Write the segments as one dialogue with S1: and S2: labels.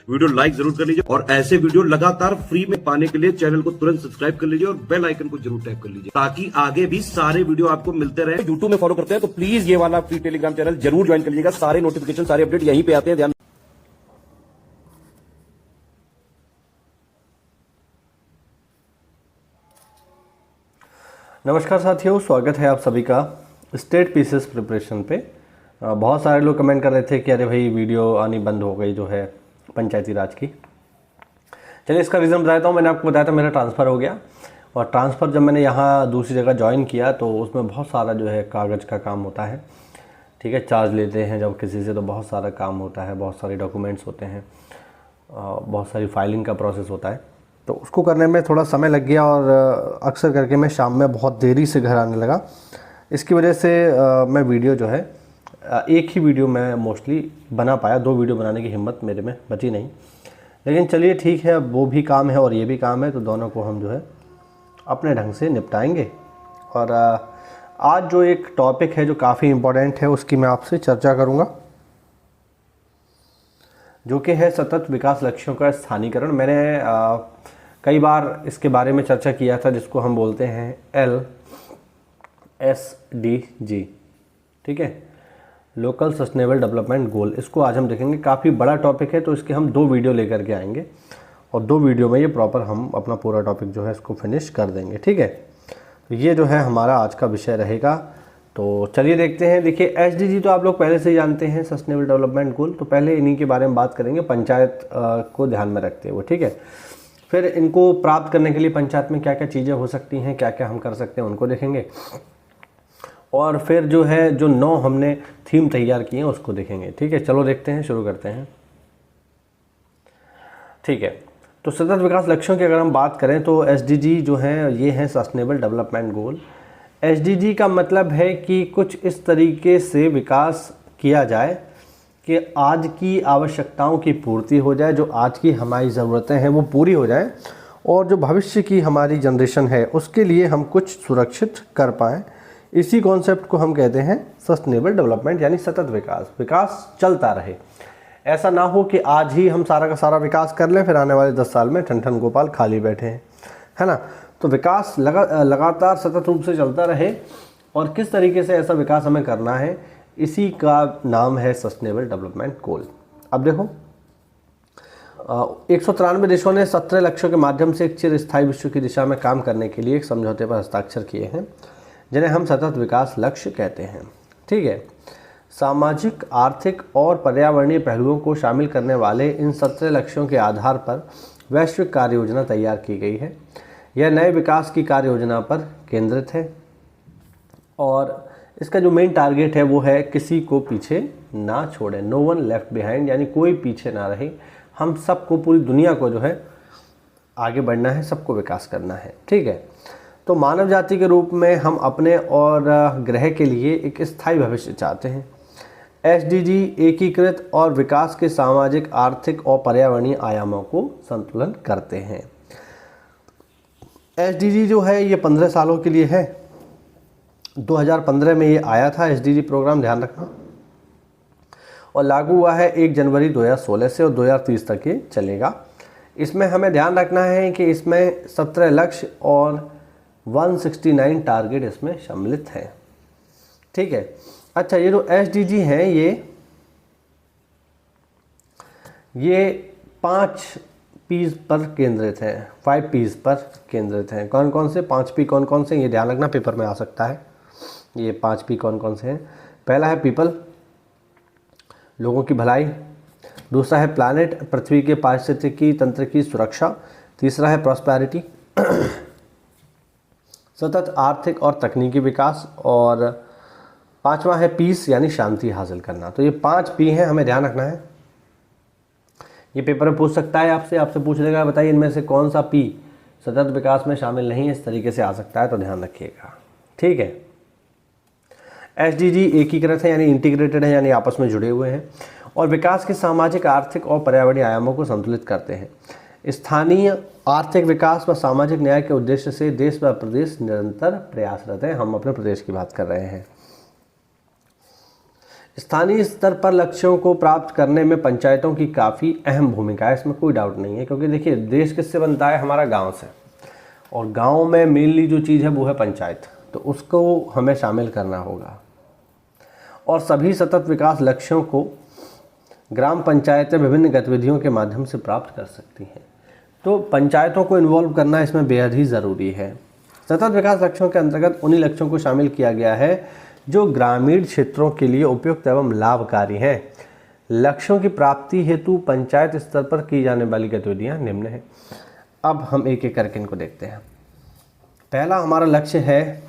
S1: Video like जरूर कर लीजिए और ऐसे वीडियो लगातार फ्री में पाने के लिए चैनल को तुरंत सब्सक्राइब कर लीजिए और बेल आइकन को जरूर टैप कर लीजिए ताकि आगे भी सारे वीडियो आपको मिलते रहे। यूट्यूब में फॉलो करते हैं तो प्लीज ये वाला फ्री टेलीग्राम चैनल जरूर ज्वाइन कर लीजिएगा। सारे नोटिफिकेशन सारे अपडेट यहीं पे आते हैं। ध्यान
S2: नमस्कार साथियों, स्वागत है आप सभी का स्टेट पीसीएस प्रिपरेशन पे। बहुत सारे लोग कमेंट कर रहे थे कि अरे भाई वीडियो आनी बंद हो गई जो है पंचायती राज की। चलिए इसका रीज़न बताता हूँ। मैंने आपको बताया था मेरा ट्रांसफ़र हो गया और ट्रांसफ़र जब मैंने यहाँ दूसरी जगह ज्वाइन किया तो उसमें बहुत सारा जो है कागज़ का काम होता है। ठीक है, चार्ज लेते हैं जब किसी से तो बहुत सारा काम होता है, बहुत सारे डॉक्यूमेंट्स होते हैं, बहुत सारी फाइलिंग का प्रोसेस होता है। तो उसको करने में थोड़ा समय लग गया और अक्सर करके मैं शाम में बहुत देरी से घर आने लगा। इसकी वजह से मैं वीडियो जो है एक ही वीडियो मैं मोस्टली बना पाया, 2 वीडियो बनाने की हिम्मत मेरे में बची नहीं। लेकिन चलिए ठीक है, वो भी काम है और ये भी काम है, तो दोनों को हम जो है अपने ढंग से निपटाएंगे। और आज जो एक टॉपिक है जो काफ़ी इम्पोर्टेंट है उसकी मैं आपसे चर्चा करूँगा, जो कि है सतत विकास लक्ष्यों का स्थानीकरण। मैंने कई बार इसके बारे में चर्चा किया था, जिसको हम बोलते हैं LSDG। ठीक है, लोकल सस्टेनेबल डेवलपमेंट गोल। इसको आज हम देखेंगे। काफ़ी बड़ा टॉपिक है तो इसके हम 2 वीडियो लेकर के आएंगे और 2 वीडियो में ये प्रॉपर हम अपना पूरा टॉपिक जो है इसको फिनिश कर देंगे। ठीक है, तो ये जो है हमारा आज का विषय रहेगा। तो चलिए देखते हैं। देखिए SDG तो आप लोग पहले से ही जानते हैं, सस्टेनेबल डेवलपमेंट गोल। तो पहले इन्हीं के बारे में बात करेंगे पंचायत को ध्यान में रखते हुए। ठीक है, फिर इनको प्राप्त करने के लिए पंचायत में क्या क्या चीज़ें हो सकती हैं, क्या क्या हम कर सकते हैं उनको देखेंगे। और फिर जो है जो 9 हमने थीम तैयार किए हैं उसको देखेंगे। ठीक है, चलो देखते हैं, शुरू करते हैं। ठीक है, तो सतत विकास लक्ष्यों की अगर हम बात करें तो SDG जो है ये है सस्टेनेबल डेवलपमेंट गोल। SDG का मतलब है कि कुछ इस तरीके से विकास किया जाए कि आज की आवश्यकताओं की पूर्ति हो जाए, जो आज की हमारी ज़रूरतें हैं वो पूरी हो जाए और जो भविष्य की हमारी जनरेशन है उसके लिए हम कुछ सुरक्षित कर पाएँ। इसी कॉन्सेप्ट को हम कहते हैं सस्टेनेबल डेवलपमेंट, यानी सतत विकास। विकास चलता रहे, ऐसा ना हो कि आज ही हम सारा का सारा विकास कर लें फिर आने वाले 10 साल में ठन ठन गोपाल खाली बैठे हैं, है ना। तो विकास लगातार सतत रूप से चलता रहे और किस तरीके से ऐसा विकास हमें करना है, इसी का नाम है सस्टेनेबल डेवलपमेंट गोल। अब देखो 193 देशों ने 17 लक्ष्यों के माध्यम से एक चिरस्थायी विश्व की दिशा में काम करने के लिए एक समझौते पर हस्ताक्षर किए हैं, जिन्हें हम सतत विकास लक्ष्य कहते हैं। ठीक है, सामाजिक, आर्थिक और पर्यावरणीय पहलुओं को शामिल करने वाले इन 17 लक्ष्यों के आधार पर वैश्विक कार्य योजना तैयार की गई है। यह नए विकास की कार्य योजना पर केंद्रित है और इसका जो मेन टारगेट है वो है किसी को पीछे ना छोड़े, नो वन लेफ्ट बिहाइंड, यानी कोई पीछे ना रहे। हम सबको, पूरी दुनिया को जो है आगे बढ़ना है, सबको विकास करना है। ठीक है, तो मानव जाति के रूप में हम अपने और ग्रह के लिए एक स्थायी भविष्य चाहते हैं। SDG एकीकृत और विकास के सामाजिक, आर्थिक और पर्यावरणीय आयामों को संतुलन करते हैं। SDG जो है ये 15 सालों के लिए है। 2015 में ये आया था SDG प्रोग्राम, ध्यान रखना, और लागू हुआ है 1 जनवरी 2016 से और 2030 तक ये चलेगा। इसमें हमें ध्यान रखना है कि इसमें 17 लक्ष्य और 169 टारगेट इसमें सम्मिलित हैं। ठीक है, अच्छा, ये जो SDG हैं ये 5 P's पर केंद्रित हैं, 5 P's पर केंद्रित हैं। कौन कौन से 5 P कौन कौन से, ये ध्यान रखना, पेपर में आ सकता है। ये 5 P कौन कौन से हैं? पहला है पीपल, लोगों की भलाई। दूसरा है प्लैनेट, पृथ्वी के पारिस्थितिकी तंत्र की सुरक्षा। तीसरा है प्रॉस्पेरिटी, सतत आर्थिक और तकनीकी विकास। और 5वां है पीस, यानी शांति हासिल करना। तो ये 5 P हैं, हमें ध्यान रखना है। ये पेपर में पूछ सकता है आपसे पूछ लेगा बताइए इनमें से कौन सा P सतत विकास में शामिल नहीं है, इस तरीके से आ सकता है, तो ध्यान रखिएगा। ठीक है, SDG एकीकृत है, यानी इंटीग्रेटेड है, यानी आपस में जुड़े हुए हैं और विकास के सामाजिक, आर्थिक और पर्यावरणीय आयामों को संतुलित करते हैं। स्थानीय आर्थिक विकास व सामाजिक न्याय के उद्देश्य से देश व प्रदेश निरंतर प्रयासरत हैं। हम अपने प्रदेश की बात कर रहे हैं। स्थानीय स्तर पर लक्ष्यों को प्राप्त करने में पंचायतों की काफ़ी अहम भूमिका है, इसमें कोई डाउट नहीं है, क्योंकि देखिए देश किससे बनता है, हमारा गांव से, और गांव में मेनली जो चीज़ है वो है पंचायत, तो उसको हमें शामिल करना होगा। और सभी सतत विकास लक्ष्यों को ग्राम पंचायतें विभिन्न गतिविधियों के माध्यम से प्राप्त कर सकती हैं, तो पंचायतों को इन्वॉल्व करना इसमें बेहद ही ज़रूरी है। सतत विकास लक्ष्यों के अंतर्गत उन्हीं लक्ष्यों को शामिल किया गया है जो ग्रामीण क्षेत्रों के लिए उपयुक्त एवं लाभकारी हैं। लक्ष्यों की प्राप्ति हेतु पंचायत स्तर पर की जाने वाली गतिविधियां निम्न हैं। अब हम एक एक करके इनको देखते हैं। पहला हमारा लक्ष्य है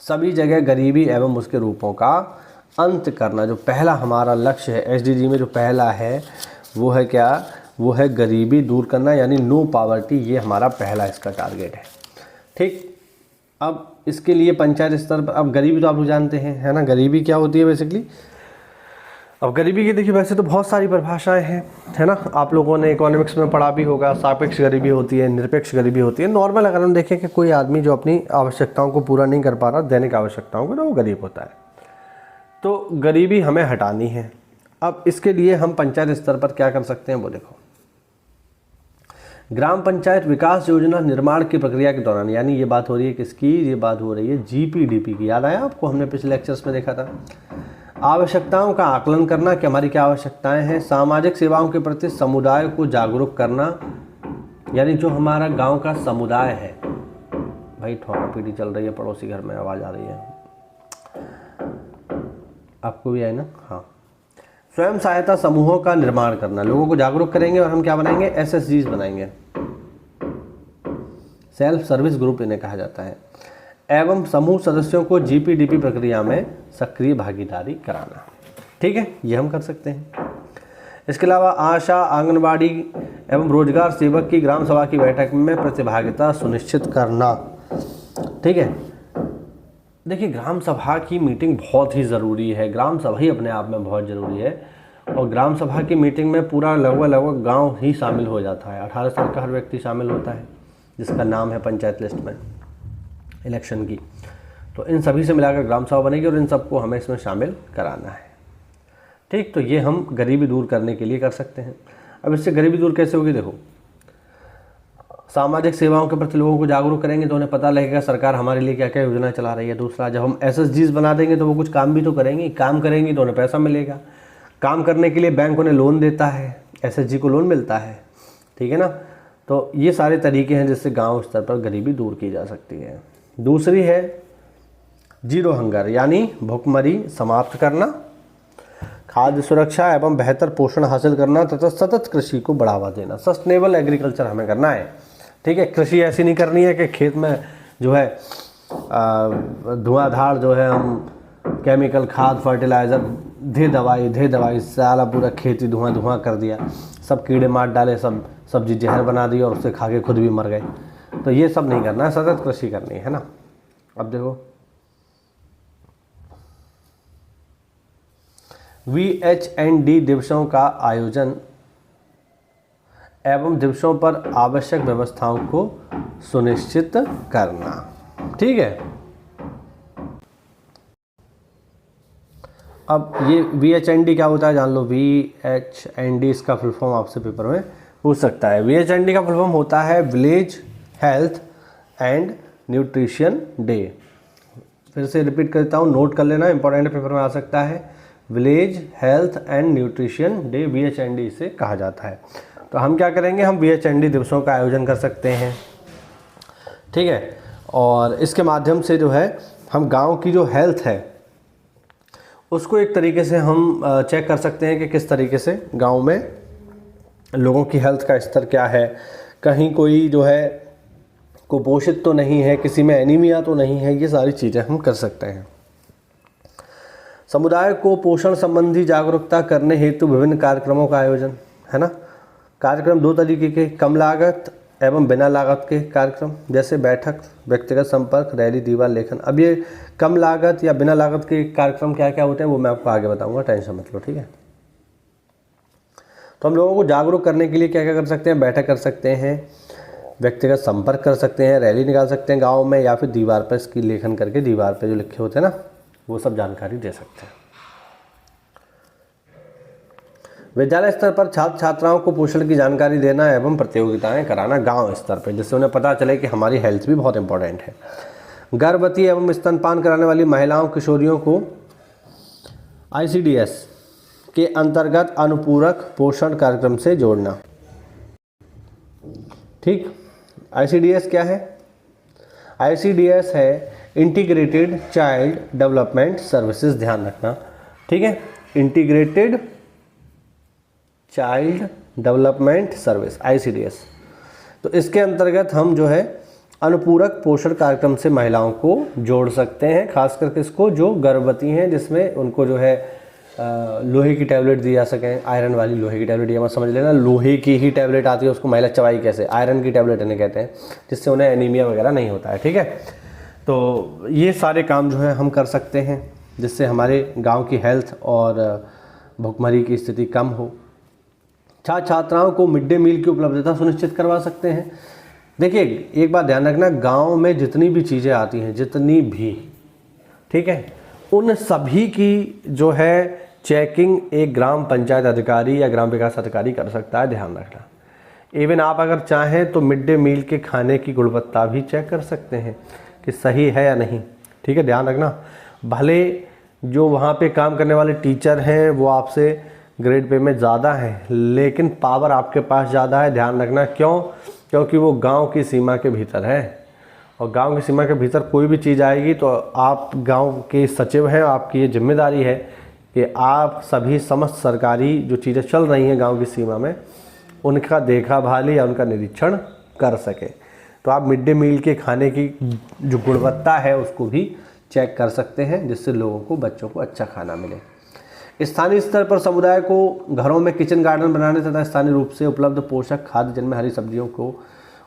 S2: सभी जगह गरीबी एवं उसके रूपों का अंत करना। जो पहला हमारा लक्ष्य है एसडीजी में, जो पहला है वो है क्या, वो है गरीबी दूर करना, यानी नो पॉवर्टी। ये हमारा पहला इसका टारगेट है। ठीक, अब इसके लिए पंचायत स्तर पर, अब गरीबी तो आप लोग जानते हैं, है ना, गरीबी क्या होती है बेसिकली। अब गरीबी की देखिए वैसे तो बहुत सारी परिभाषाएं हैं, है ना, आप लोगों ने इकोनॉमिक्स में पढ़ा भी होगा। सापेक्ष गरीबी होती है, निरपेक्ष गरीबी होती है। नॉर्मल अगर हम देखें कि कोई आदमी जो अपनी आवश्यकताओं को पूरा नहीं कर पा रहा, दैनिक आवश्यकताओं को, ना, वो गरीब होता है। तो गरीबी हमें हटानी है। अब इसके लिए हम पंचायत स्तर पर क्या कर सकते हैं वो देखो। ग्राम पंचायत विकास योजना निर्माण की प्रक्रिया के दौरान, यानी ये बात हो रही है किसकी, ये बात हो रही है जीपीडीपी की। याद आया आपको, हमने पिछले लेक्चर्स में देखा था। आवश्यकताओं का आकलन करना कि हमारी क्या आवश्यकताएं हैं। सामाजिक सेवाओं के प्रति समुदाय को जागरूक करना, यानी जो हमारा गांव का समुदाय है। भाई ठोका पीटी चल रही है, पड़ोसी घर में आवाज़ आ रही है, आपको भी है ना। हाँ, स्वयं सहायता समूहों का निर्माण करना, लोगों को जागरूक करेंगे और हम क्या बनाएंगे, एसएसजीज बनाएंगे, सेल्फ सर्विस ग्रुप इन्हें कहा जाता है। एवं समूह सदस्यों को जीपीडीपी प्रक्रिया में सक्रिय भागीदारी कराना। ठीक है, ये हम कर सकते हैं। इसके अलावा आशा, आंगनबाड़ी एवं रोजगार सेवक की ग्राम सभा की बैठक में प्रतिभागिता सुनिश्चित करना। ठीक है, देखिए ग्राम सभा की मीटिंग बहुत ही ज़रूरी है। ग्राम सभा ही अपने आप में बहुत ज़रूरी है, और ग्राम सभा की मीटिंग में पूरा लगभग गांव ही शामिल हो जाता है। 18 साल का हर व्यक्ति शामिल होता है जिसका नाम है पंचायत लिस्ट में इलेक्शन की। तो इन सभी से मिलाकर ग्राम सभा बनेगी और इन सबको हमें इसमें शामिल कराना है। ठीक, तो ये हम गरीबी दूर करने के लिए कर सकते हैं। अब इससे गरीबी दूर कैसे होगी, देखो, सामाजिक सेवाओं के प्रति लोगों को जागरूक करेंगे तो उन्हें पता लगेगा सरकार हमारे लिए क्या क्या योजना चला रही है। दूसरा, जब हम एसएसजीज बना देंगे तो वो कुछ काम भी तो करेंगे, काम करेंगी तो उन्हें पैसा मिलेगा। काम करने के लिए बैंक उन्हें लोन देता है, एसएसजी को लोन मिलता है। ठीक है ना, तो ये सारे तरीके हैं जिससे गांव स्तर पर गरीबी दूर की जा सकती है। दूसरी है जीरो हंगर, यानी भूखमरी समाप्त करना, खाद्य सुरक्षा एवं बेहतर पोषण हासिल करना तथा सतत कृषि को बढ़ावा देना। सस्टेनेबल एग्रीकल्चर हमें करना है। ठीक है, कृषि ऐसी नहीं करनी है कि खेत में जो है धुआंधार जो है हम केमिकल खाद फर्टिलाइज़र दे दवाई साला पूरा खेती धुआं कर दिया, सब कीड़े मार डाले, सब सब्जी जहर बना दी और उससे खा के खुद भी मर गए। तो ये सब नहीं करना है, सतत कृषि करनी है ना। अब देखो VHND दिवसों का आयोजन एवं दिवसों पर आवश्यक व्यवस्थाओं को सुनिश्चित करना। ठीक है, अब ये VHND क्या होता है जान लो। VHND इसका फुल फॉर्म आपसे पेपर में पूछ सकता है। VHND का फुल फॉर्म होता है village health and nutrition day. फिर से रिपीट करता हूँ, नोट कर लेना, इंपॉर्टेंट पेपर में आ सकता है। Village health and nutrition day VHND इसे कहा जाता है। तो हम क्या करेंगे, हम VHND दिवसों का आयोजन कर सकते हैं। ठीक है, और इसके माध्यम से जो है हम गांव की जो हेल्थ है उसको एक तरीके से हम चेक कर सकते हैं कि किस तरीके से गांव में लोगों की हेल्थ का स्तर क्या है, कहीं कोई जो है कुपोषित तो नहीं है, किसी में एनीमिया तो नहीं है। ये सारी चीज़ें हम कर सकते हैं। समुदाय को पोषण संबंधी जागरूकता करने हेतु विभिन्न कार्यक्रमों का आयोजन, है ना। कार्यक्रम दो तरीके के, कम लागत एवं बिना लागत के कार्यक्रम, जैसे बैठक, व्यक्तिगत संपर्क, रैली, दीवार लेखन। अब ये कम लागत या बिना लागत के कार्यक्रम क्या क्या होते हैं वो मैं आपको आगे बताऊंगा, टेंशन मत लो। ठीक है, तो हम लोगों को जागरूक करने के लिए क्या क्या कर सकते हैं, बैठक कर सकते हैं, व्यक्तिगत संपर्क कर सकते हैं, रैली निकाल सकते हैं गाँव में, या फिर दीवार पर इसकी लेखन करके दीवार पर जो लिखे होते हैं ना वो सब जानकारी दे सकते हैं। विद्यालय स्तर पर छात्र छात्राओं को पोषण की जानकारी देना एवं प्रतियोगिताएं कराना गांव स्तर पर, जिससे उन्हें पता चले कि हमारी हेल्थ भी बहुत इंपॉर्टेंट है। गर्भवती एवं स्तनपान कराने वाली महिलाओं किशोरियों को ICDS के अंतर्गत अनुपूरक पोषण कार्यक्रम से जोड़ना। ठीक, ICDS क्या है? ICDS है इंटीग्रेटेड चाइल्ड डेवलपमेंट सर्विसेज, ध्यान रखना, ठीक है, integrated child development service ICDS। तो इसके अंतर्गत हम जो है अनुपूरक पोषण कार्यक्रम से महिलाओं को जोड़ सकते हैं, खास करके इसको जो गर्भवती हैं, जिसमें उनको जो है लोहे की टैबलेट दी जा सकें, आयरन वाली लोहे की टैबलेट, ये मत समझ लेना लोहे की ही टैबलेट आती है उसको महिला चबाई कैसे, आयरन की टैबलेट इन्हें कहते हैं, जिससे उन्हें एनीमिया वगैरह नहीं होता है। ठीक है, तो ये सारे काम जो है हम कर सकते हैं, जिससे हमारे गांव की हेल्थ और भुखमरी की स्थिति कम हो। छात्र छात्राओं को मिड डे मील की उपलब्धता सुनिश्चित करवा सकते हैं। देखिए, एक बात ध्यान रखना, गांव में जितनी भी चीज़ें आती हैं, जितनी भी, ठीक है, उन सभी की जो है चेकिंग एक ग्राम पंचायत अधिकारी या ग्राम विकास अधिकारी कर सकता है, ध्यान रखना। इवन आप अगर चाहें तो मिड डे मील के खाने की गुणवत्ता भी चेक कर सकते हैं कि सही है या नहीं। ठीक है, ध्यान रखना, भले जो वहाँ पे काम करने वाले टीचर हैं वो आपसे ग्रेड पे में ज़्यादा है, लेकिन पावर आपके पास ज़्यादा है, ध्यान रखना। क्यों? क्योंकि वो गांव की सीमा के भीतर है, और गांव की सीमा के भीतर कोई भी चीज़ आएगी तो आप गांव के सचिव हैं, आपकी ये जिम्मेदारी है कि आप सभी समस्त सरकारी जो चीज़ें चल रही हैं गांव की सीमा में, उनका देखभाल या उनका निरीक्षण कर सके। तो आप मिड डे मील के खाने की जो गुणवत्ता है उसको भी चेक कर सकते हैं, जिससे लोगों को, बच्चों को अच्छा खाना मिले। स्थानीय स्तर पर समुदाय को घरों में किचन गार्डन बनाने तथा स्थानीय रूप से उपलब्ध पोषक खाद्य जिनमें हरी सब्जियों को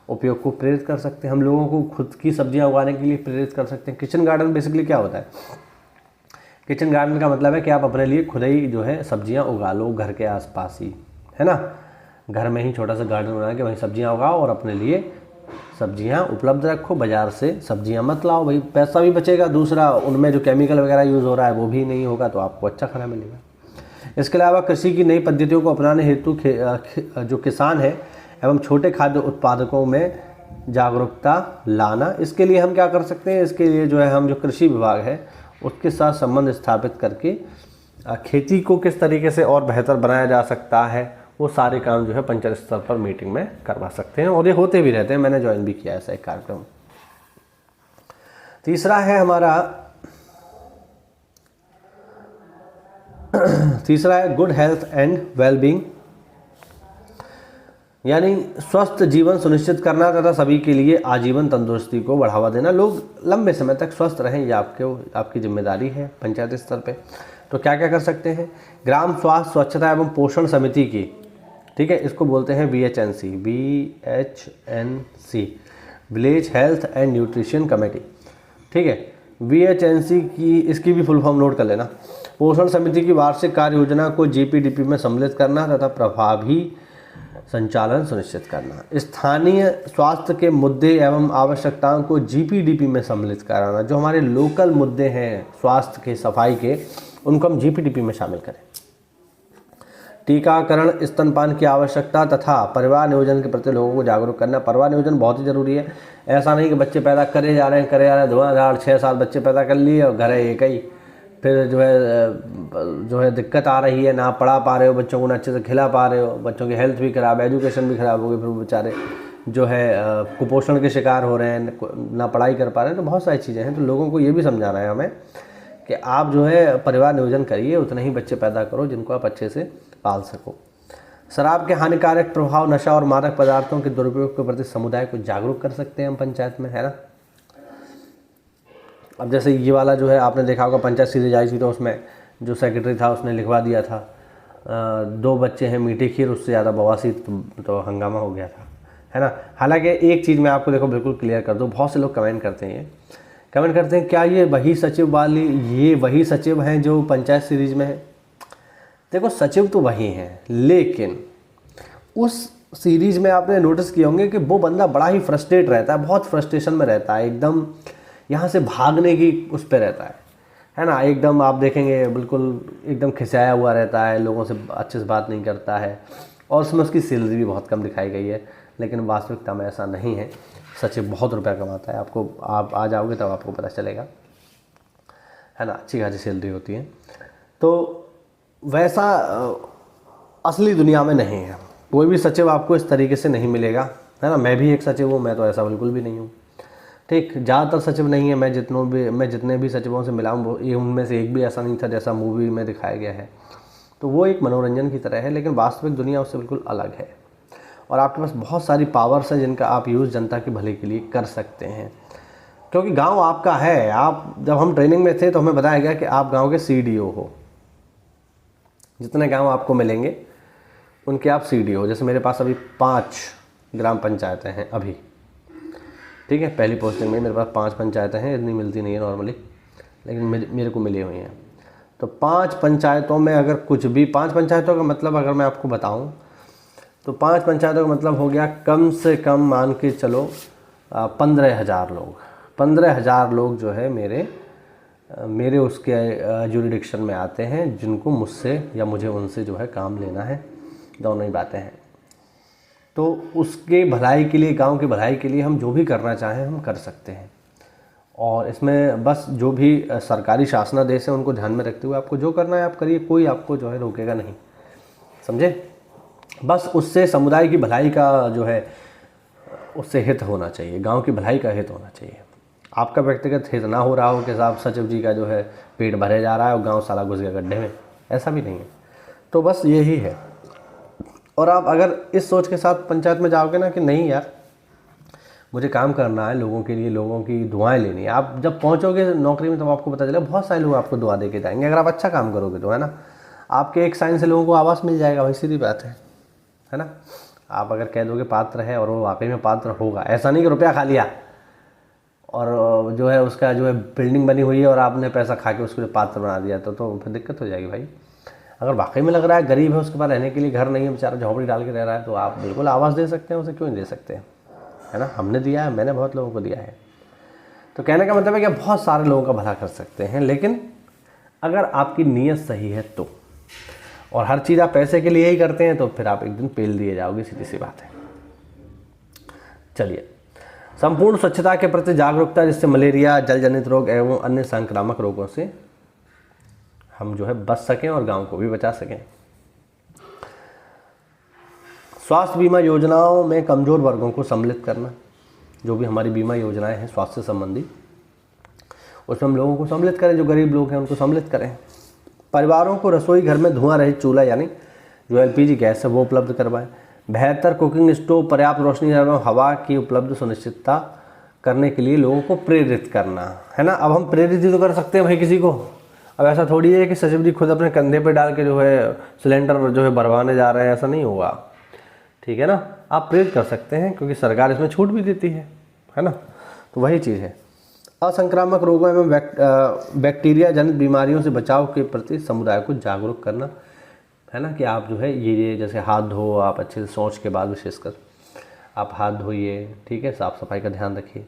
S2: उपयोग को प्रेरित कर सकते हैं। हम लोगों को खुद की सब्जियां उगाने के लिए प्रेरित कर सकते हैं। किचन गार्डन बेसिकली क्या होता है? किचन गार्डन का मतलब है कि आप अपने लिए खुद ही जो है सब्जियां उगा लो, घर के आसपास ही, है ना, घर में ही छोटा सा गार्डन बना के वहीं सब्जियां उगाओ और अपने लिए सब्जियां उपलब्ध रखो। बाजार से सब्जियां मत लाओ, भाई पैसा भी बचेगा, दूसरा उनमें जो केमिकल वगैरह यूज़ हो रहा है वो भी नहीं होगा, तो आपको अच्छा खाना मिलेगा। इसके अलावा कृषि की नई पद्धतियों को अपनाने हेतु जो किसान है एवं छोटे खाद्य उत्पादकों में जागरूकता लाना। इसके लिए हम क्या कर सकते हैं? इसके लिए जो है हम जो कृषि विभाग है उसके साथ संबंध स्थापित करके खेती को किस तरीके से और बेहतर बनाया जा सकता है, वो सारे काम जो है पंचायत स्तर पर मीटिंग में करवा सकते हैं, और ये होते भी रहते हैं, मैंने ज्वाइन भी किया ऐसा एक कार्यक्रम। तीसरा है हमारा गुड हेल्थ एंड वेलबींग, यानी स्वस्थ जीवन सुनिश्चित करना तथा सभी के लिए आजीवन तंदुरुस्ती को बढ़ावा देना। लोग लंबे समय तक स्वस्थ रहें, ये आपकी जिम्मेदारी है पंचायत स्तर पे। तो क्या क्या कर सकते हैं? ग्राम स्वास्थ्य स्वच्छता एवं पोषण समिति की, ठीक है, इसको बोलते हैं VHNC, village health and nutrition committee. ठीक है, VHNC की, इसकी भी फुल फॉर्म नोट कर लेना। पोषण समिति की वार्षिक कार्य योजना को GPDP में सम्मिलित करना तथा प्रभावी संचालन सुनिश्चित करना। स्थानीय स्वास्थ्य के मुद्दे एवं आवश्यकताओं को GPDP में सम्मिलित कराना। जो हमारे लोकल मुद्दे हैं स्वास्थ्य के, सफाई के, उनको हम GPDP में शामिल करें। टीकाकरण, स्तनपान की आवश्यकता तथा परिवार नियोजन के प्रति लोगों को जागरूक करना। परिवार नियोजन बहुत ही जरूरी है। ऐसा नहीं कि बच्चे पैदा करे जा रहे हैं धुआंधार 6 साल बच्चे पैदा कर लिए और घर है एक ही, फिर जो है दिक्कत आ रही है, ना पढ़ा पा रहे हो बच्चों को, ना अच्छे से खिला पा रहे हो, बच्चों की हेल्थ भी खराब, एजुकेशन भी खराब हो गई, फिर वो बेचारे जो है कुपोषण के शिकार हो रहे हैं, ना पढ़ाई कर पा रहे हैं। तो बहुत सारी चीज़ें हैं। तो लोगों को ये भी समझाना है हमें कि आप जो है परिवार नियोजन करिए, उतने ही बच्चे पैदा करो जिनको आप अच्छे से पाल सको। शराब के हानिकारक प्रभाव, नशा और मादक पदार्थों के दुरुपयोग के प्रति समुदाय को जागरूक कर सकते हैं हम पंचायत में, है ना। अब जैसे ये वाला जो है आपने देखा होगा, पंचायत सीरीज आई थी, तो उसमें जो सेक्रेटरी था उसने लिखवा दिया था 2 बच्चे हैं मीठी खीर, उससे ज़्यादा बवासीर, तो हंगामा हो गया था, है ना। हालांकि एक चीज़ मैं आपको देखो बिल्कुल क्लियर कर दूँ, बहुत से लोग कमेंट करते हैं क्या ये वही सचिव हैं जो पंचायत सीरीज में है। देखो, सचिव तो वही हैं, लेकिन उस सीरीज में आपने नोटिस किए होंगे कि वो बंदा बड़ा ही फ्रस्ट्रेट रहता है, बहुत फ्रस्ट्रेशन में रहता है, एकदम यहाँ से भागने की उस पर रहता है ना, एकदम आप देखेंगे बिल्कुल एकदम खिंचाया हुआ रहता है, लोगों से अच्छे से बात नहीं करता है, और उसमें उसकी सैलरी भी बहुत कम दिखाई गई है। लेकिन वास्तविकता में ऐसा नहीं है। सचिव बहुत रुपया कमाता है, आपको आप आ जाओगे तब आपको पता चलेगा, है ना, अच्छी खासी सैलरी होती है। तो वैसा असली दुनिया में नहीं है। कोई भी सचिव आपको इस तरीके से नहीं मिलेगा, है ना। मैं भी एक सचिव हूँ, मैं तो ऐसा बिल्कुल भी नहीं हूँ, ठीक। ज़्यादातर सचिव नहीं है, मैं जितने भी सचिवों से मिला हूँ ये उनमें से एक भी ऐसा नहीं था जैसा मूवी में दिखाया गया है। तो वो एक मनोरंजन की तरह है, लेकिन वास्तविक दुनिया उससे बिल्कुल अलग है। और आपके पास बहुत सारी पावर्स हैं जिनका आप यूज़ जनता के भले के लिए कर सकते हैं, क्योंकि गांव आपका है। आप जब हम ट्रेनिंग में थे तो हमें बताया गया कि आप गांव के सीडीओ हो। जितने गांव आपको मिलेंगे उनके आप सीडीओ हो। जैसे मेरे पास अभी 5 ग्राम पंचायतें हैं अभी, ठीक है। पहली पोस्टिंग में मेरे पास 5 पंचायतें हैं, इतनी मिलती नहीं है नॉर्मली, लेकिन मेरे को मिली हुई हैं। तो 5 पंचायतों में अगर कुछ भी, 5 पंचायतों का मतलब अगर मैं आपको बताऊं तो 5 पंचायतों का मतलब हो गया कम से कम मान के चलो 15,000 लोग। 15,000 लोग जो है मेरे उसके जुरिडिक्शन में आते हैं, जिनको मुझसे या मुझे उनसे जो है काम लेना है। दोनों ही बातें हैं। तो उसके भलाई के लिए, गांव की भलाई के लिए हम जो भी करना चाहें हम कर सकते हैं। और इसमें बस जो भी सरकारी शासनादेश है उनको ध्यान में रखते हुए आपको जो करना है आप करिए, कोई आपको जो है रोकेगा नहीं, समझे। बस उससे समुदाय की भलाई का जो है उससे हित होना चाहिए, गांव की भलाई का हित होना चाहिए। आपका व्यक्तिगत हित ना हो रहा हो कि साहब सचिव जी का जो है पेट भरे जा रहा है और गांव साला घुस गया गड्ढे में, ऐसा भी नहीं है। तो बस यही है। और आप अगर इस सोच के साथ पंचायत में जाओगे ना कि नहीं यार मुझे काम करना है लोगों के लिए, लोगों की दुआएं लेनी है, आप जब पहुंचोगे नौकरी में तब आपको पता चलेगा बहुत सारे लोग आपको दुआ दे के जाएंगे अगर आप अच्छा काम करोगे तो, है ना। आपके एक साइन से लोगों को आवास मिल जाएगा, वही सीधी बात है ना। आप अगर कह दोगे पात्र है और वो वाकई में पात्र होगा, ऐसा नहीं कि रुपया खा लिया और जो है उसका जो है बिल्डिंग बनी हुई है और आपने पैसा खा के उसको पात्र बना दिया, तो फिर दिक्कत हो जाएगी भाई। अगर वाकई में लग रहा है गरीब है, उसके पास रहने के लिए घर नहीं है, बेचारा झोंपड़ी डाल के रह रहा है, तो आप बिल्कुल आवाज़ दे सकते हैं उसे, क्यों नहीं दे सकते, है ना। हमने दिया है, मैंने बहुत लोगों को दिया है। तो कहने का मतलब है कि बहुत सारे लोगों का भला कर सकते हैं, लेकिन अगर आपकी नीयत सही है तो। और हर चीज़ आप पैसे के लिए ही करते हैं तो फिर आप एक दिन पेल दिए जाओगे, सीधी सी बात है। चलिए, संपूर्ण स्वच्छता के प्रति जागरूकता, जिससे मलेरिया, जल जनित रोग एवं अन्य संक्रामक रोगों से हम जो है बच सकें और गांव को भी बचा सकें। स्वास्थ्य बीमा योजनाओं में कमज़ोर वर्गों को सम्मिलित करना, जो भी हमारी बीमा योजनाएं हैं स्वास्थ्य संबंधी, उसमें हम लोगों को सम्मिलित करें, जो गरीब लोग हैं उनको सम्मिलित करें। परिवारों को रसोई घर में धुआं रहित चूल्हा यानी जो एलपीजी गैस है वो उपलब्ध करवाएं। बेहतर कुकिंग स्टोव, पर्याप्त रोशनी एवं हवा की उपलब्ध सुनिश्चितता करने के लिए लोगों को प्रेरित करना, है ना। अब हम प्रेरित ही तो कर सकते हैं भाई किसी को। अब ऐसा थोड़ी है कि सचिव जी खुद अपने कंधे पे डाल के जो है सिलेंडर जो है भरवाने जा रहे हैं, ऐसा नहीं होगा, ठीक है ना। आप प्रेरित कर सकते हैं क्योंकि सरकार इसमें छूट भी देती है ना। तो वही चीज़ है। असंक्रामक रोगों एवं बैक्टीरिया जनित बीमारियों से बचाव के प्रति समुदाय को जागरूक करना, है ना। कि आप जो है ये जैसे हाथ धो, आप अच्छे से शौच के बाद विशेषकर आप हाथ धोइए, ठीक है, साफ़ सफाई का ध्यान रखिए।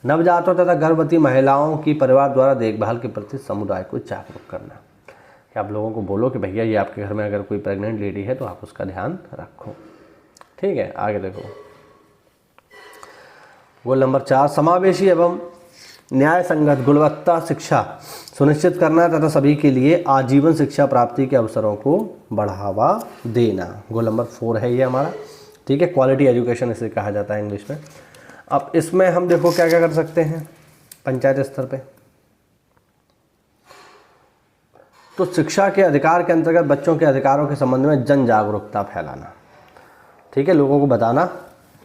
S2: नवजातों तथा गर्भवती महिलाओं की परिवार द्वारा देखभाल के प्रति समुदाय को जागरूक करना, कि आप लोगों को बोलो कि भैया ये आपके घर में अगर कोई प्रेग्नेंट लेडी है तो आप उसका ध्यान रखो, ठीक है। आगे देखो, गोल नंबर 4, समावेशी एवं न्याय संगत गुणवत्ता शिक्षा सुनिश्चित करना तथा सभी के लिए आजीवन शिक्षा प्राप्ति के अवसरों को बढ़ावा देना। गोल नंबर 4 है ये हमारा, ठीक है। क्वालिटी एजुकेशन इसे कहा जाता है इंग्लिश में। अब इसमें हम देखो क्या क्या कर सकते हैं पंचायत स्तर पे। तो शिक्षा के अधिकार के अंतर्गत बच्चों के अधिकारों के संबंध में जन जागरूकता फैलाना, ठीक है। लोगों को बताना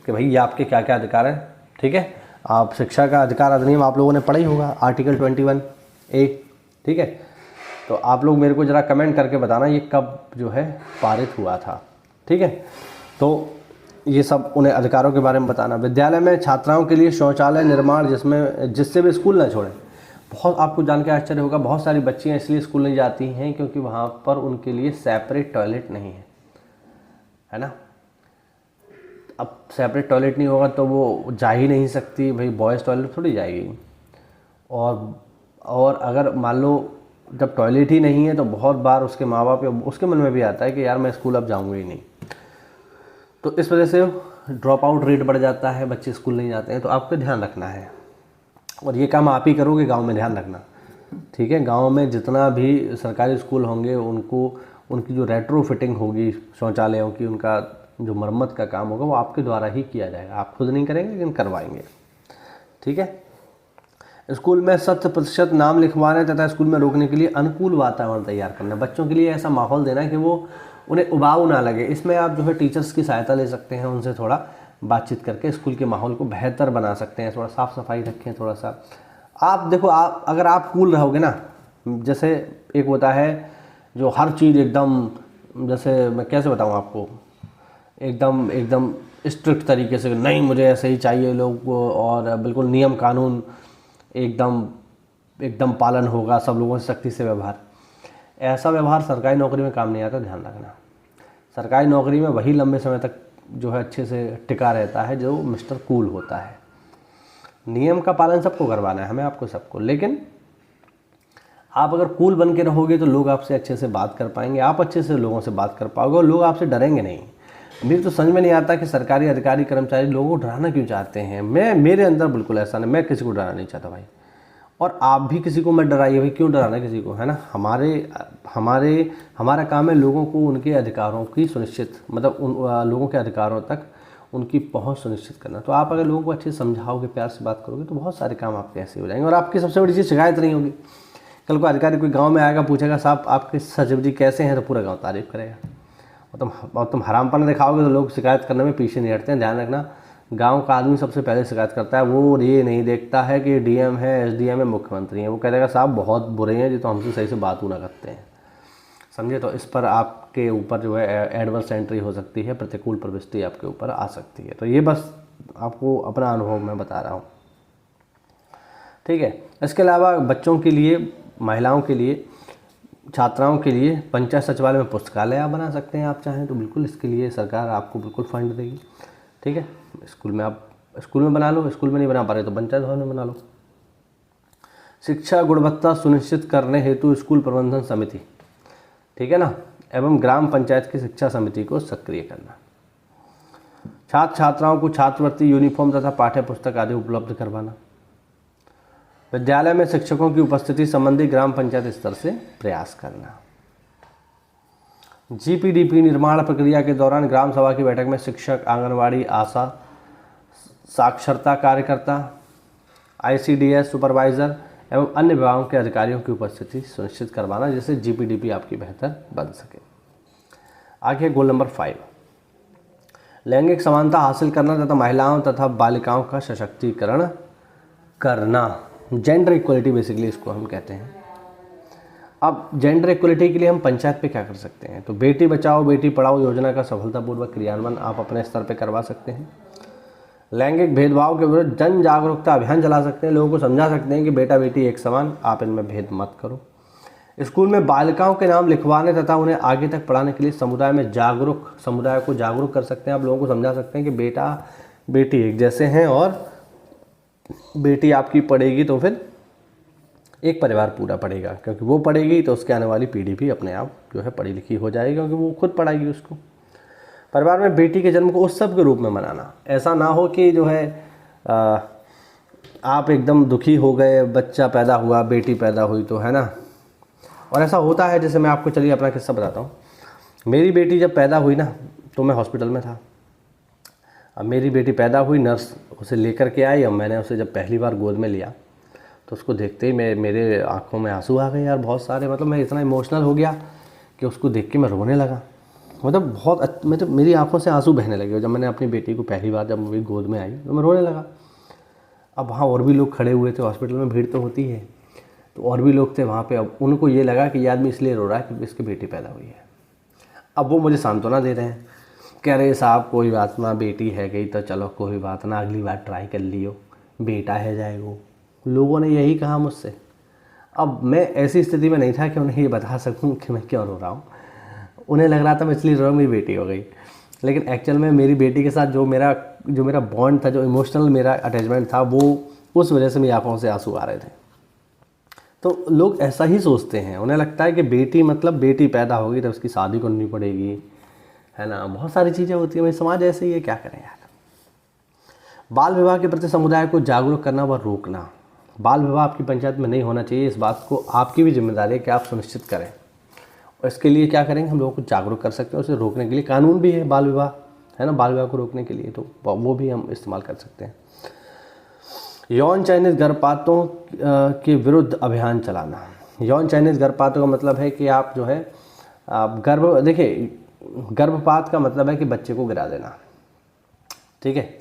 S2: कि भाई ये आपके क्या क्या अधिकार हैं, ठीक है। आप शिक्षा का अधिकार अधिनियम आप लोगों ने पढ़ा ही होगा, आर्टिकल 21A, ठीक है। तो आप लोग मेरे को ज़रा कमेंट करके बताना ये कब जो है पारित हुआ था, ठीक है। तो ये सब उन्हें अधिकारों के बारे में बताना। विद्यालय में छात्राओं के लिए शौचालय निर्माण जिससे भी स्कूल ना छोड़ें। बहुत आपको जान के आश्चर्य होगा, बहुत सारी बच्चियां इसलिए स्कूल नहीं जाती हैं क्योंकि वहाँ पर उनके लिए सेपरेट टॉयलेट नहीं है ना। अब सेपरेट टॉयलेट नहीं होगा तो वो जा ही नहीं सकती, भाई बॉयज़ टॉयलेट थोड़ी जाएगी। और अगर मान लो जब टॉयलेट ही नहीं है तो बहुत बार उसके माँ बाप या उसके मन में भी आता है कि यार मैं स्कूल अब जाऊँगा ही नहीं। तो इस वजह से ड्रॉप आउट रेट बढ़ जाता है, बच्चे स्कूल नहीं जाते हैं। तो आपको ध्यान रखना है, और ये काम आप ही करोगे गांव में, ध्यान रखना, ठीक है। गांव में जितना भी सरकारी स्कूल होंगे उनको उनकी जो रेट्रो फिटिंग होगी शौचालयों की, उनका जो मरम्मत का काम होगा वो आपके द्वारा ही किया जाएगा। आप खुद नहीं करेंगे लेकिन करवाएंगे, ठीक है। स्कूल में 100% नाम लिखवाने तथा स्कूल में रोकने के लिए अनुकूल वातावरण तैयार करना, बच्चों के लिए ऐसा माहौल देना कि वो उन्हें उबाऊ ना लगे। इसमें आप जो है टीचर्स की सहायता ले सकते हैं, उनसे थोड़ा बातचीत करके स्कूल के माहौल को बेहतर बना सकते हैं। थोड़ा साफ़ सफाई रखें, थोड़ा सा आप देखो, आप अगर आप कूल रहोगे ना, जैसे एक होता है जो हर चीज़ एकदम, जैसे मैं कैसे बताऊँ आपको, एकदम एकदम स्ट्रिक्ट तरीके से, नहीं मुझे ऐसे ही चाहिए लोग को, और बिल्कुल नियम कानून एकदम एकदम पालन होगा, सब लोगों से सख्ती से व्यवहार, ऐसा व्यवहार सरकारी नौकरी में काम नहीं आता, ध्यान रखना। सरकारी नौकरी में वही लंबे समय तक जो है अच्छे से टिका रहता है जो मिस्टर कूल होता है। नियम का पालन सबको करवाना है, हमें आपको सबको, लेकिन आप अगर कूल बन के रहोगे तो लोग आपसे अच्छे से बात कर पाएंगे, आप अच्छे से लोगों से बात कर पाओगे और लोग आपसे डरेंगे नहीं। मुझे तो समझ में नहीं आता कि सरकारी अधिकारी कर्मचारी लोगों को डराना क्यों चाहते हैं। मेरे अंदर बिल्कुल ऐसा नहीं, मैं किसी को डराना नहीं चाहता भाई, और आप भी किसी को मत डराइए भाई, क्यों डराना किसी को, है ना। हमारा काम है लोगों को उनके अधिकारों की सुनिश्चित, मतलब लोगों के अधिकारों तक उनकी पहुंच सुनिश्चित करना। तो आप अगर लोगों को अच्छे से समझाओगे, प्यार से बात करोगे तो बहुत सारे काम आपके ऐसे हो जाएंगे, और आपकी सबसे बड़ी चीज़ शिकायत नहीं होगी। कल को अधिकारी कोई गाँव में आएगा, पूछेगा साहब आपके सचिव जी कैसे हैं, तो पूरा गाँव तारीफ करेगा। और तुम हरामपन दिखाओगे तो लोग शिकायत करने में पीछे नहीं हटते हैं। ध्यान रखना, गांव का आदमी सबसे पहले शिकायत करता है, वो ये नहीं देखता है कि डीएम है, एसडीएम है, मुख्यमंत्री है। वो कह देगा साहब बहुत बुरे हैं जी, तो हमसे सही से बात ना करते हैं, समझे। तो इस पर आपके ऊपर जो है एडवर्स एंट्री हो सकती है, प्रतिकूल प्रविष्टि आपके ऊपर आ सकती है। तो ये बस आपको अपना अनुभव मैं बता रहा हूँ, ठीक है। इसके अलावा बच्चों के लिए, महिलाओं के लिए, छात्राओं के लिए पंचायत सचिवालय में पुस्तकालय आप बना सकते हैं, आप चाहें तो बिल्कुल। इसके लिए सरकार आपको बिल्कुल फंड देगी, ठीक है। स्कूल में आप स्कूल में बना लो, स्कूल में नहीं बना पा रहे तो पंचायत भवन में बना लो। शिक्षा गुणवत्ता सुनिश्चित करने हेतु स्कूल प्रबंधन समिति, ठीक है ना, एवं ग्राम पंचायत की शिक्षा समिति को सक्रिय करना। छात्र छात्राओं को छात्रवृत्ति, यूनिफॉर्म तथा पाठ्य पुस्तक आदि उपलब्ध करवाना। विद्यालय में शिक्षकों की उपस्थिति संबंधी ग्राम पंचायत स्तर से प्रयास करना। जीपीडीपी निर्माण प्रक्रिया के दौरान ग्राम सभा की बैठक में शिक्षक, आंगनवाड़ी, आशा, साक्षरता कार्यकर्ता, आईसीडीएस सुपरवाइजर एवं अन्य विभागों के अधिकारियों की उपस्थिति सुनिश्चित करवाना, जिससे जीपीडीपी आपकी बेहतर बन सके। आगे गोल नंबर 5, लैंगिक समानता हासिल करना तथा महिलाओं तथा बालिकाओं का सशक्तिकरण करना। जेंडर इक्वलिटी बेसिकली इसको हम कहते हैं। अब जेंडर इक्वलिटी के लिए हम पंचायत पे क्या कर सकते हैं, तो बेटी बचाओ बेटी पढ़ाओ योजना का सफलतापूर्वक क्रियान्वयन आप अपने स्तर पे करवा सकते हैं। लैंगिक भेदभाव के विरुद्ध जन जागरूकता अभियान चला सकते हैं, लोगों को समझा सकते हैं कि बेटा बेटी एक समान, आप इनमें भेद मत करो। स्कूल में बालिकाओं के नाम लिखवाने तथा उन्हें आगे तक पढ़ाने के लिए समुदाय को जागरूक कर सकते हैं। आप लोगों को समझा सकते हैं कि बेटा बेटी एक जैसे हैं, और बेटी आपकी पढ़ेगी तो फिर एक परिवार पूरा पढ़ेगा, क्योंकि वो पढ़ेगी तो उसके आने वाली पीढ़ी भी अपने आप जो है पढ़ी लिखी हो जाएगी, क्योंकि वो खुद पढ़ाएगी उसको। परिवार में बेटी के जन्म को उत्सव के रूप में मनाना। ऐसा ना हो कि जो है आप एकदम दुखी हो गए, बच्चा पैदा हुआ, बेटी पैदा हुई तो, है ना। और ऐसा होता है, जैसे मैं आपको चलिए अपना किस्सा बताता हूँ। मेरी बेटी जब पैदा हुई ना तो मैं हॉस्पिटल में था। अब मेरी बेटी पैदा हुई, नर्स उसे लेकर के आई। अब मैंने उसे जब पहली बार गोद में लिया तो उसको देखते ही मेरे आंखों में आंसू आ गए यार, बहुत सारे। मतलब मैं इतना इमोशनल हो गया कि उसको देख के मैं रोने लगा। मतलब मेरी आंखों से आंसू बहने लगे जब मैंने अपनी बेटी को पहली बार जब मेरी गोद में आई तो मैं रोने लगा। अब वहाँ और भी लोग खड़े हुए थे, हॉस्पिटल में भीड़ तो होती है, तो और भी लोग थे वहाँ पे। अब उनको ये लगा कि ये आदमी इसलिए रो रहा है क्योंकि इसकी बेटी पैदा हुई है। अब वो मुझे सांत्वना दे रहे हैं, कह रहे साहब कोई बात ना, बेटी है गई तो चलो कोई बात ना, अगली बार ट्राई कर लियो, बेटा है जाएगा। लोगों ने यही कहा मुझसे। अब मैं ऐसी स्थिति में नहीं था कि उन्हें ये बता सकूं कि मैं क्यों रो रहा हूँ। उन्हें लग रहा था मैं इसलिए रो रहा हूँ, मेरी बेटी हो गई। लेकिन एक्चुअल में मेरी बेटी के साथ जो मेरा बॉन्ड था, जो इमोशनल मेरा अटैचमेंट था, वो उस वजह से मेरी आंखों से आंसू आ रहे थे। तो लोग ऐसा ही सोचते हैं, उन्हें लगता है कि बेटी मतलब बेटी पैदा होगी तो उसकी शादी करनी पड़ेगी, है ना, बहुत सारी चीज़ें होती हैं। भाई समाज ऐसे ही है, क्या करें यार। बाल विवाह के प्रति समुदाय को जागरूक करना व रोकना। बाल विवाह आपकी पंचायत में नहीं होना चाहिए, इस बात को आपकी भी जिम्मेदारी है कि आप सुनिश्चित करें। और इसके लिए क्या करेंगे, हम लोगों को जागरूक कर सकते हैं। उसे रोकने के लिए कानून भी है बाल विवाह, है ना, बाल विवाह को रोकने के लिए, तो वो भी हम इस्तेमाल कर सकते हैं। यौन चयनित गर्भपातों के विरुद्ध अभियान चलाना। यौन चयनित गर्भपातों का मतलब है कि आप जो है देखिए गर्भपात का मतलब है कि बच्चे को गिरा देना, ठीक है।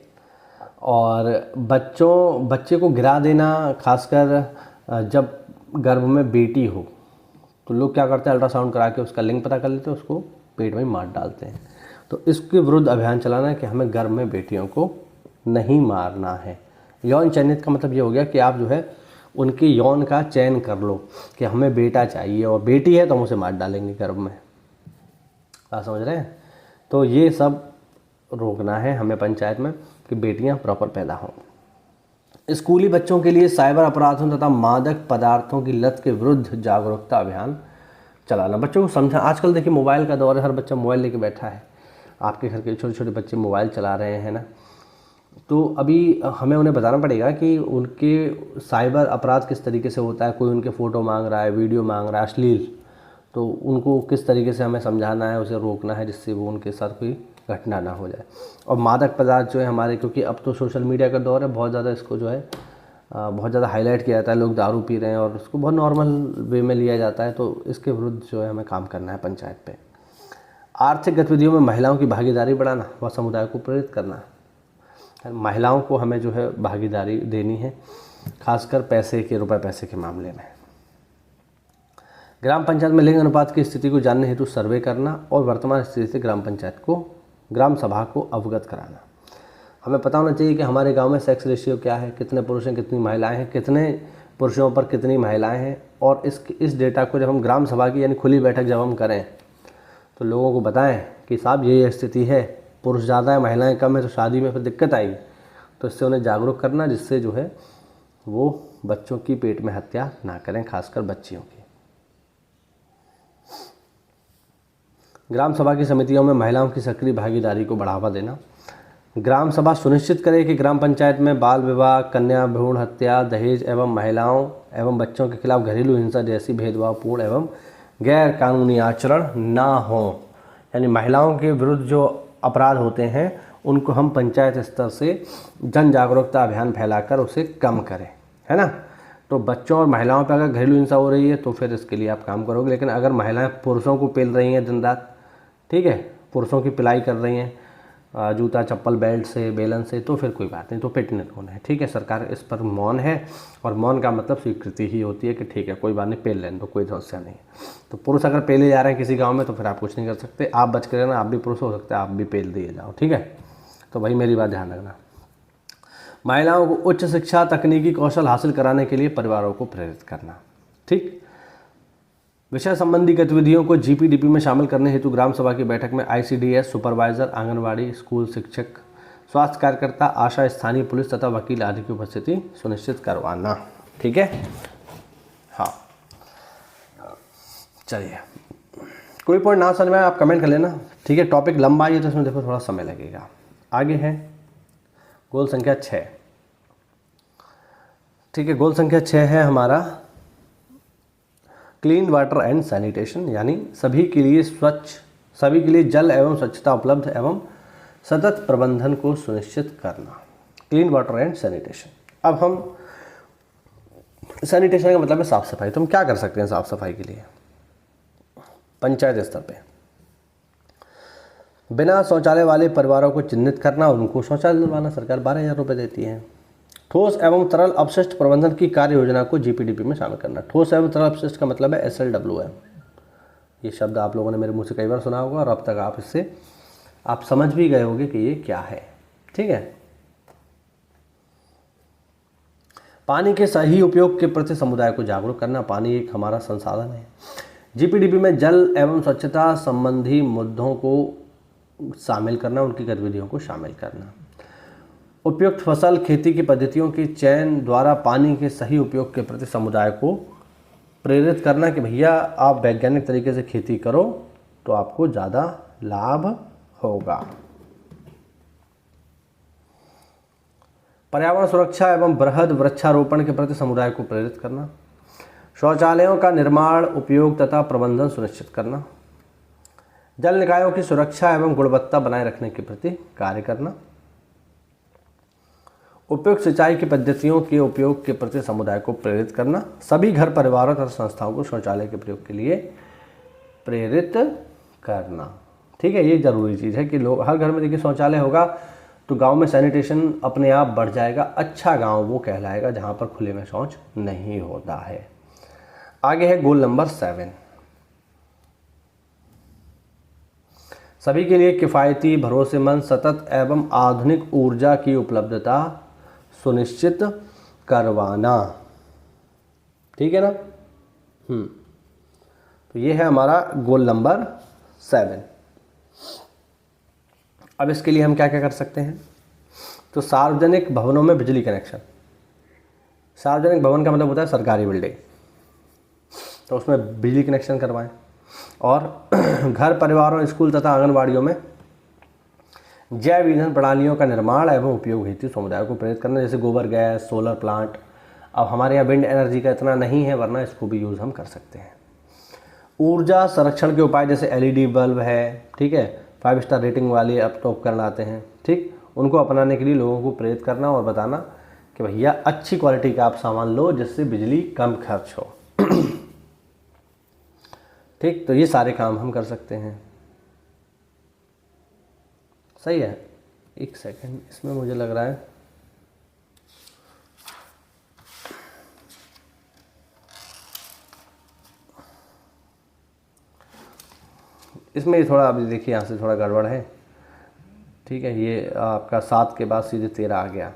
S2: और बच्चे को गिरा देना, खासकर जब गर्भ में बेटी हो तो लोग क्या करते हैं, अल्ट्रासाउंड करा के उसका लिंग पता कर लेते हैं, उसको पेट में मार डालते हैं। तो इसके विरुद्ध अभियान चलाना है कि हमें गर्भ में बेटियों को नहीं मारना है। यौन चयनित का मतलब ये हो गया कि आप जो है उनके यौन का चयन कर लो कि हमें बेटा चाहिए और बेटी है तो हम उसे मार डालेंगे गर्भ में। आप समझ रहे हैं। तो ये सब रोकना है हमें पंचायत में कि बेटियां प्रॉपर पैदा हों। स्कूली बच्चों के लिए साइबर अपराधों तथा मादक पदार्थों की लत के विरुद्ध जागरूकता अभियान चलाना। बच्चों को समझा, आजकल देखिए मोबाइल का दौर है, हर बच्चा मोबाइल लेके बैठा है। आपके घर के छोटे छोटे बच्चे मोबाइल चला रहे हैं ना, तो अभी हमें उन्हें बताना पड़ेगा कि उनके साइबर अपराध किस तरीके से होता है। कोई उनके फ़ोटो मांग रहा है, वीडियो मांग रहा है अश्लील, तो उनको किस तरीके से हमें समझाना है, उसे रोकना है जिससे वो उनके साथ कोई घटना ना हो जाए। और मादक पदार्थ जो है हमारे, क्योंकि अब तो सोशल मीडिया का दौर है, बहुत ज़्यादा इसको जो है बहुत ज़्यादा हाईलाइट किया जाता है। लोग दारू पी रहे हैं और उसको बहुत नॉर्मल वे में लिया जाता है, तो इसके विरुद्ध जो है हमें काम करना है पंचायत पे। आर्थिक गतिविधियों में महिलाओं की भागीदारी बढ़ाना व समुदाय को प्रेरित करना। महिलाओं को हमें जो है भागीदारी देनी है, खासकर रुपए पैसे के मामले में। ग्राम पंचायत में लिंग अनुपात की स्थिति को जानने हेतु सर्वे करना और वर्तमान स्थिति से ग्राम सभा को अवगत कराना। हमें पता होना चाहिए कि हमारे गांव में सेक्स रेशियो क्या है, कितने पुरुष हैं, कितनी महिलाएं हैं, कितने पुरुषों पर कितनी महिलाएं हैं। और इस डेटा को जब हम ग्राम सभा की यानी खुली बैठक जब हम करें तो लोगों को बताएं कि साहब ये स्थिति है, पुरुष ज़्यादा है महिलाएं कम है, तो शादी में फिर दिक्कत आएगी। तो इससे उन्हें जागरूक करना, जिससे जो है वो बच्चों की पेट में हत्या ना करें, खासकर बच्चियों की। ग्राम सभा की समितियों में महिलाओं की सक्रिय भागीदारी को बढ़ावा देना। ग्राम सभा सुनिश्चित करे कि ग्राम पंचायत में बाल विवाह, कन्या भ्रूण हत्या, दहेज एवं महिलाओं एवं बच्चों के खिलाफ घरेलू हिंसा जैसी भेदभावपूर्ण एवं गैर कानूनी आचरण ना हो। यानी महिलाओं के विरुद्ध जो अपराध होते हैं उनको हम पंचायत स्तर से जन जागरूकता अभियान फैलाकर उसे कम करें, है ना। तो बच्चों और महिलाओं पर अगर घरेलू हिंसा हो रही है तो फिर इसके लिए आप काम करोगे। लेकिन अगर महिलाएं पुरुषों को पेल रही हैं दिन रात, ठीक है, पुरुषों की पिलाई कर रही हैं जूता चप्पल बेल्ट से बेलन से, तो फिर कोई बात नहीं, तो पिटने होना है, ठीक है। सरकार इस पर मौन है और मौन का मतलब स्वीकृति ही होती है कि ठीक है कोई बात नहीं, पेल लेने तो कोई समस्या नहीं। तो पुरुष अगर पेले जा रहे हैं किसी गांव में तो फिर आप कुछ नहीं कर सकते, आप बच कर रहना, आप भी पुरुष हो सकते हैं, आप भी पेल दिए जाओ, ठीक है। तो भाई मेरी बात ध्यान रखना। महिलाओं को उच्च शिक्षा तकनीकी कौशल हासिल कराने के लिए परिवारों को प्रेरित करना, ठीक। विषय संबंधी गतिविधियों को जीपीडीपी में शामिल करने हेतु ग्राम सभा की बैठक में आईसीडीएस सुपरवाइजर, आंगनबाड़ी, स्कूल शिक्षक, स्वास्थ्य कार्यकर्ता, आशा, स्थानीय पुलिस तथा वकील आदि की उपस्थिति सुनिश्चित करवाना, ठीक है। हाँ चलिए, कोई पॉइंट ना समझ में आप कमेंट कर लेना, ठीक है। टॉपिक लंबा है तो इसमें देखो थोड़ा समय लगेगा। आगे है गोल संख्या 6, ठीक है। गोल संख्या 6 है हमारा क्लीन वाटर एंड सैनिटेशन, यानी सभी के लिए जल एवं स्वच्छता उपलब्ध एवं सतत प्रबंधन को सुनिश्चित करना। Clean water and sanitation. अब हम सैनिटेशन का मतलब है साफ सफाई। तो हम क्या कर सकते हैं साफ सफाई के लिए पंचायत स्तर पे? बिना शौचालय वाले परिवारों को चिन्हित करना, उनको शौचालय दिलवाना, सरकार 12,000 रुपये देती है। ठोस एवं तरल अपशिष्ट प्रबंधन की कार्य योजना को जीपीडीपी में शामिल करना। ठोस एवं तरल अपशिष्ट का मतलब है SLWM। ये शब्द आप लोगों ने मेरे मुंह से कई बार सुना होगा और अब तक आप इससे समझ भी गए होंगे कि ये क्या है, ठीक है। पानी के सही उपयोग के प्रति समुदाय को जागरूक करना। पानी एक हमारा संसाधन है। जीपीडीपी में जल एवं स्वच्छता संबंधी मुद्दों को शामिल करना, उनकी गतिविधियों को शामिल करना। उपयुक्त फसल खेती की पद्धतियों के चयन द्वारा पानी के सही उपयोग के प्रति समुदाय को प्रेरित करना कि भैया आप वैज्ञानिक तरीके से खेती करो तो आपको ज़्यादा लाभ होगा। पर्यावरण सुरक्षा एवं बृहद वृक्षारोपण के प्रति समुदाय को प्रेरित करना। शौचालयों का निर्माण, उपयोग तथा प्रबंधन सुनिश्चित करना। जल निकायों की सुरक्षा एवं गुणवत्ता बनाए रखने के प्रति कार्य करना। उपयुक्त सिंचाई की पद्धतियों के उपयोग के प्रति समुदाय को प्रेरित करना। सभी घर परिवारों तथा संस्थाओं को शौचालय के प्रयोग के लिए प्रेरित करना। ठीक है, ये जरूरी चीज़ है कि लोग, हर घर में देखिए शौचालय होगा तो गांव में सैनिटेशन अपने आप बढ़ जाएगा। अच्छा गांव वो कहलाएगा जहां पर खुले में शौच नहीं होता है। आगे है गोल नंबर 7, सभी के लिए किफ़ायती, भरोसेमंद, सतत एवं आधुनिक ऊर्जा की उपलब्धता सुनिश्चित करवाना। ठीक है ना। तो ये है हमारा गोल नंबर 7। अब इसके लिए हम क्या क्या कर सकते हैं? तो सार्वजनिक भवनों में बिजली कनेक्शन। सार्वजनिक भवन का मतलब होता है सरकारी बिल्डिंग, तो उसमें बिजली कनेक्शन करवाएं। और घर परिवारों, स्कूल तथा आंगनबाड़ियों में जैव ईंधन प्रणालियों का निर्माण एवं उपयोग हेतु समुदाय को प्रेरित करना, जैसे गोबर गैस, सोलर प्लांट। अब हमारे यहाँ विंड एनर्जी का इतना नहीं है, वरना इसको भी यूज़ हम कर सकते हैं। ऊर्जा संरक्षण के उपाय जैसे एलईडी बल्ब है, ठीक है, 5 स्टार रेटिंग वाले अब तो उपकरण आते हैं, ठीक, उनको अपनाने के लिए लोगों को प्रेरित करना और बताना कि भैया अच्छी क्वालिटी का आप सामान लो जिससे बिजली कम खर्च हो। ठीक, तो ये सारे काम हम कर सकते हैं। सही है। एक सेकंड, इसमें मुझे लग रहा है इसमें थोड़ा, अभी देखिए यहाँ से थोड़ा गड़बड़ है। ठीक है, ये आपका 7 के बाद सीधे 13 आ गया।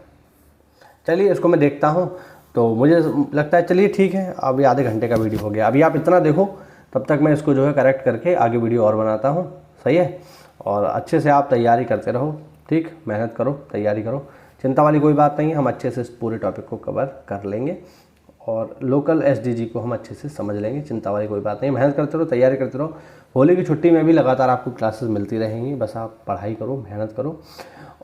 S2: चलिए इसको मैं देखता हूँ, तो मुझे लगता है चलिए ठीक है, अभी आधे घंटे का वीडियो हो गया। अभी आप इतना देखो, तब तक मैं इसको जो है करेक्ट करके आगे वीडियो और बनाता हूँ। सही है, और अच्छे से आप तैयारी करते रहो। ठीक, मेहनत करो, तैयारी करो, चिंता वाली कोई बात नहीं है। हम अच्छे से इस पूरे टॉपिक को कवर कर लेंगे और लोकल एसडीजी को हम अच्छे से समझ लेंगे। चिंता वाली कोई बात नहीं, मेहनत करते रहो, तैयारी करते रहो। होली की छुट्टी में भी लगातार आपको क्लासेस मिलती रहेंगी, बस आप पढ़ाई करो, मेहनत करो।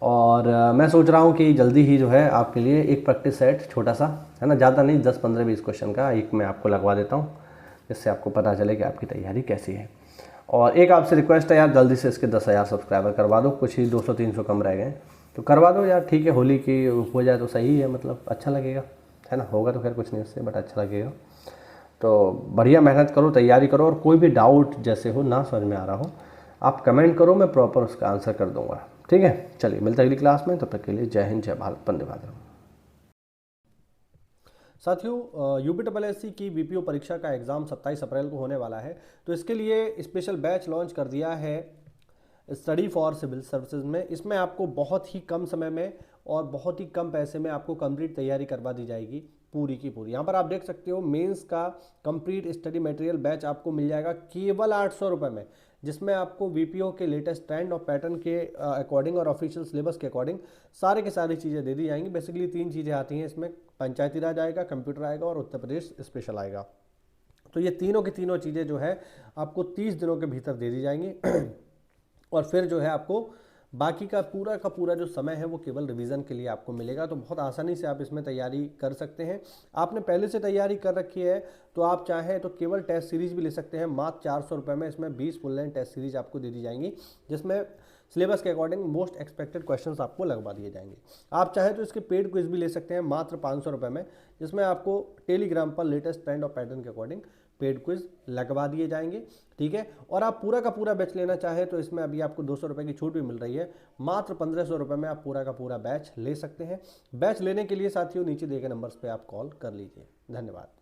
S2: और मैं सोच रहा हूँ कि जल्दी ही जो है आपके लिए एक प्रैक्टिस सेट छोटा सा, है ना, ज़्यादा नहीं, 10, 15, 20 क्वेश्चन का एक मैं आपको लगवा देता हूँ, जिससे आपको पता चले कि आपकी तैयारी कैसी है। और एक आपसे रिक्वेस्ट है यार, जल्दी से इसके 10,000 सब्सक्राइबर करवा दो। कुछ ही 200-300 कम रह गए, तो करवा दो यार। ठीक है, होली की हो जाए तो सही है, मतलब अच्छा लगेगा, है ना। होगा तो खैर कुछ नहीं उससे, बट अच्छा लगेगा। तो बढ़िया मेहनत करो, तैयारी करो, और कोई भी डाउट जैसे हो, ना समझ में आ रहा हो, आप कमेंट करो, मैं प्रॉपर उसका आंसर कर दूंगा। ठीक है, चलिए मिलते हैं अगली क्लास में। तब तक के लिए जय हिंद, जय भारत, वंदे मातरम। साथियों, यूपीएससी की बीपीओ परीक्षा का एग्ज़ाम 27 अप्रैल को होने वाला है, तो इसके लिए स्पेशल बैच लॉन्च कर दिया है स्टडी फॉर सिविल सर्विसेज में। इसमें आपको बहुत ही कम समय में और बहुत ही कम पैसे में आपको कंप्लीट तैयारी करवा दी जाएगी, पूरी की पूरी। यहाँ पर आप देख सकते हो, मेंस का कंप्लीट स्टडी मटेरियल बैच आपको मिल जाएगा केवल 800 रुपये में, जिसमें आपको वीपीओ के लेटेस्ट ट्रेंड और पैटर्न के अकॉर्डिंग और ऑफिशियल सिलेबस के अकॉर्डिंग सारे के सारी चीज़ें दे दी जाएंगी। बेसिकली 3 चीज़ें आती हैं इसमें, पंचायती राज आएगा, कंप्यूटर आएगा और उत्तर प्रदेश स्पेशल आएगा। तो ये तीनों की तीनों चीज़ें जो है आपको 30 दिनों के भीतर दे दी जाएंगी। और फिर जो है आपको बाकी का पूरा जो समय है वो केवल रिवीजन के लिए आपको मिलेगा। तो बहुत आसानी से आप इसमें तैयारी कर सकते हैं। आपने पहले से तैयारी कर रखी है तो आप चाहें तो केवल टेस्ट सीरीज भी ले सकते हैं। मात्र 400 रुपये में इसमें 20 फुल लेंथ टेस्ट सीरीज आपको दे दी जाएंगी, जिसमें सिलेबस के अकॉर्डिंग मोस्ट एक्सपेक्टेड क्वेश्चंस आपको लगवा दिए जाएंगे। आप चाहें तो इसके पेड क्विज भी ले सकते हैं मात्र 500 रुपये में, जिसमें आपको टेलीग्राम पर लेटेस्ट ट्रेंड और पैटर्न के अकॉर्डिंग पेड क्विज लगवा दिए जाएंगे। ठीक है, और आप पूरा का पूरा बैच लेना चाहे तो इसमें अभी आपको 200 रुपये की छूट भी मिल रही है। मात्र 1500 रुपये में आप पूरा का पूरा बैच ले सकते हैं। बैच लेने के लिए साथियों नीचे दिए गए नंबर्स पे आप कॉल कर लीजिए। धन्यवाद।